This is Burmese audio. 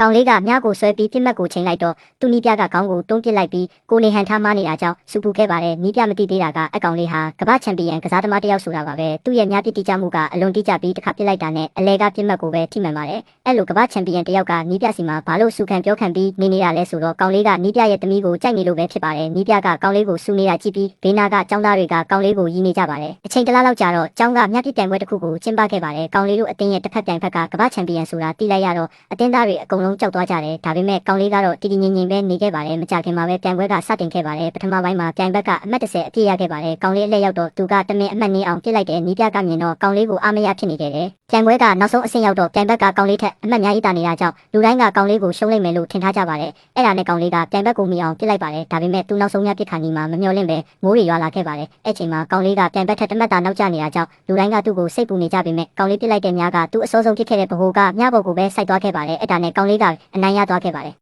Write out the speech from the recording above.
ကောင်လေးကမြကိုဆွဲပြီးပြစ်မှတ်ကိုချိန်လိုက်တော့သူ့နီးပြကခေါင်းကိုတွန်းပစ်လိုက်ပြီးကိုနေဟန်ထားမနေတာကြောင့်စူပူခဲ့ပါတယ်နီးပြမတိသေးတာကအကောင်လေးဟာကမ္ဘာချန်ပီယံကစားသမားတစ်ယောက်ဆိုတာပါပဲသူ့ရဲ့မြပြစ်တိကျမှုကအလွန်တိကျပြီးတစ်ခါပစ်လိုက်တာနဲ့အလဲကပြစ်မှတ်ကိုပဲထိမှန်ပါတယ်အဲ့လိုကမ္ဘာချန်ပီယံတစ်ယောက်ကနီးပြစီမှာဘာလို့စူခံပြောခံပြီးနေနေတာလဲဆိုတော့ကောင်လေးကနီးပြရဲ့သမီးကိုကြိုက်နေလို့ပဲဖြစ်ပါတယ်နီးပြကကောင်လေးကိုစူနေတာကြည့်ပြီးဘေးနာကចောင်းသားတွေကကောင်လေးကိုရီးနေကြပါတယ်အချိန်တစ်လားလောက်ကြာတော့ចောင်းကမြပြစ်ပြိုင်ပွဲတစ်ခုကိုကျင်းပခဲ့ပါတယ်ကောင်လေးတို့အတင်းရဲ့တစ်ဖက်ပြိုင်ဖက်ကကမ္ဘာချန်ပီယံဆိုတာတိလိုက်ရတော့အတင်းသားတွေအကုန်လုံးကြောက်သွားကြတယ်ဒါပေမဲ့ကောင်လေးကတော့တည်တည်ငြိမ်ငြိမ်ပဲနေခဲ့ပါတယ်မကြခင်မှာပဲပြိုင်ပွဲကစတင်ခဲ့ပါတယ်ပထမပိုင်းမှာပြိုင်ဘက်ကအမှတ်30အပြည့်ရခဲ့ပါတယ်ကောင်လေးအလှည့်ရောက်တော့သူကတမင်အမှတ်နေအောင်ပြစ်လိုက်တဲ့နီးပြကမြင်တော့ကောင်လေးကိုအားမရဖြစ်နေတယ်ပြိုင်ပွဲကနောက်ဆုံးအဆင့်ရောက်တော့ပြိုင်ဘက်ကကောင်လေးထက်အမှတ်အများကြီးတာနေတာကြောင့်လူတိုင်းကကောင်လေးကိုရှုံးလိုက်မယ်လို့ထင်ထားကြပါတယ်အဲ့ဒါနဲ့ကောင်လေးကပြိုင်ဘက်ကိုမိအောင်ပြစ်လိုက်ပါတယ်ဒါပေမဲ့သူနောက်ဆုံးညပြစ်ခါနီမှာမမျှော်လင့်ပဲမိုးတွေရွာလာခဲ့ပါတယ်အဲ့ချိန်မှာကောင်လေးကပြိုင်ဘက်ထက်တမတ်တာနောက်ကျနေတာကြောင့်လူတိုင်းကသူ့ကိုစိတ်ပူနေကြပေမဲ့ကောင်လေးပြစ်လိုက်တဲ့များကသူ့အစောဆုံးဖြစ်ခဲ့တဲ့ဘ ਹੁ ကမြဘော်ကိုပဲစိုက်သွားခဲ့ပါတယ်အဲ့ဒါနဲ့ကောင်လေးကအနိုင်ရသွားခဲ့ပါတယ်